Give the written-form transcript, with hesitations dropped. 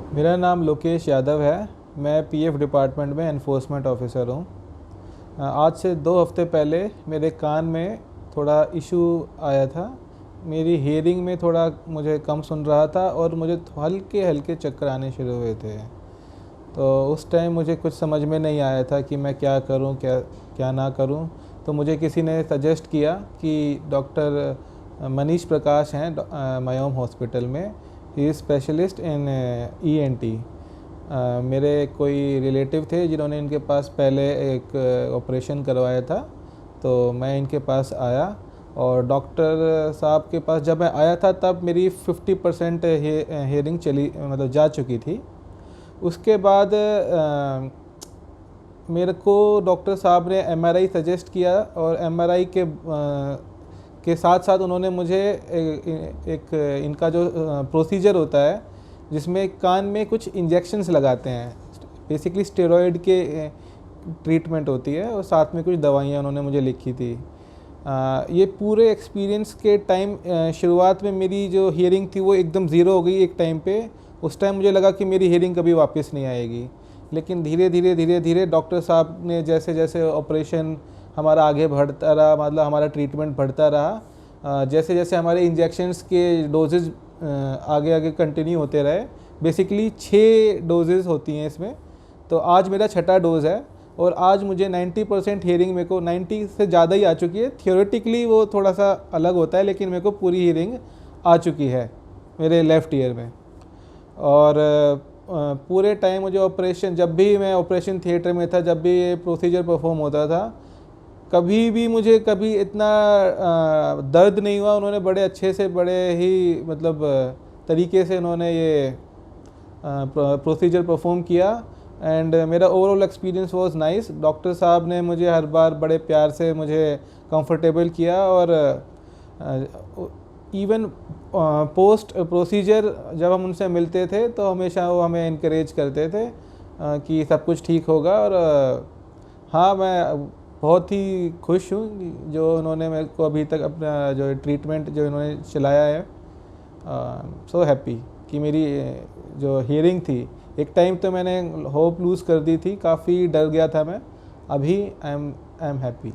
मेरा नाम लोकेश यादव है। मैं पीएफ डिपार्टमेंट में एनफोर्समेंट ऑफिसर हूँ। आज से 2 हफ्ते पहले मेरे कान में थोड़ा इशू आया था। मेरी हियरिंग में थोड़ा मुझे कम सुन रहा था और मुझे हल्के हल्के चक्कर आने शुरू हुए थे। तो उस टाइम मुझे कुछ समझ में नहीं आया था कि मैं क्या करूं, क्या क्या ना करूं। तो मुझे किसी ने सजेस्ट किया कि डॉक्टर मनीष प्रकाश हैं मायोम हॉस्पिटल में। He is specialist in ENT. मेरे कोई रिलेटिव थे जिन्होंने इनके पास पहले एक ऑपरेशन करवाया था, तो मैं इनके पास आया। और डॉक्टर साहब के पास जब मैं आया था तब मेरी 50% हियरिंग चली, मतलब जा चुकी थी। उसके बाद मेरे को डॉक्टर साहब ने एमआरआई सजेस्ट किया और एमआरआई के साथ साथ उन्होंने मुझे एक इनका जो प्रोसीजर होता है जिसमें कान में कुछ इंजेक्शंस लगाते हैं, बेसिकली स्टेरॉयड के ट्रीटमेंट होती है, और साथ में कुछ दवाइयाँ उन्होंने मुझे लिखी थी। ये पूरे एक्सपीरियंस के टाइम शुरुआत में मेरी जो हियरिंग थी वो एकदम ज़ीरो हो गई एक टाइम पे। उस टाइम मुझे लगा कि मेरी हियरिंग कभी वापस नहीं आएगी। लेकिन धीरे धीरे डॉक्टर साहब ने जैसे जैसे ऑपरेशन हमारा आगे बढ़ता रहा, मतलब हमारा ट्रीटमेंट बढ़ता रहा, जैसे जैसे हमारे इंजेक्शंस के डोजेज आगे आगे कंटिन्यू होते रहे। बेसिकली 6 डोजेज़ होती हैं इसमें। तो आज मेरा 6ठा डोज़ है और आज मुझे 90% हियरिंग, मेरे को 90 से ज़्यादा ही आ चुकी है। थियोरेटिकली वो थोड़ा सा अलग होता है, लेकिन मेरे को पूरी हियरिंग आ चुकी है मेरे लेफ़्ट ईयर में। और पूरे टाइम मुझे ऑपरेशन, जब भी मैं ऑपरेशन थिएटर में था, जब भी ये प्रोसीजर परफॉर्म होता था, कभी भी मुझे कभी इतना दर्द नहीं हुआ। उन्होंने बड़े अच्छे से, बड़े ही मतलब तरीके से उन्होंने ये प्रोसीजर परफॉर्म किया। एंड मेरा overall experience was nice. Doctor साहब ने मुझे हर बार बड़े प्यार से मुझे कंफर्टेबल किया, और इवन पोस्ट प्रोसीजर जब हम उनसे मिलते थे तो हमेशा वो हमें इनकरेज करते थे कि सब कुछ ठीक होगा। और हाँ, मैं बहुत ही खुश हूँ जो उन्होंने मेरे को अभी तक अपना जो ट्रीटमेंट जो इन्होंने चलाया है। सो हैप्पी कि मेरी जो हियरिंग थी, एक टाइम तो मैंने होप लूज़ कर दी थी, काफ़ी डर गया था मैं। अभी आई एम हैप्पी।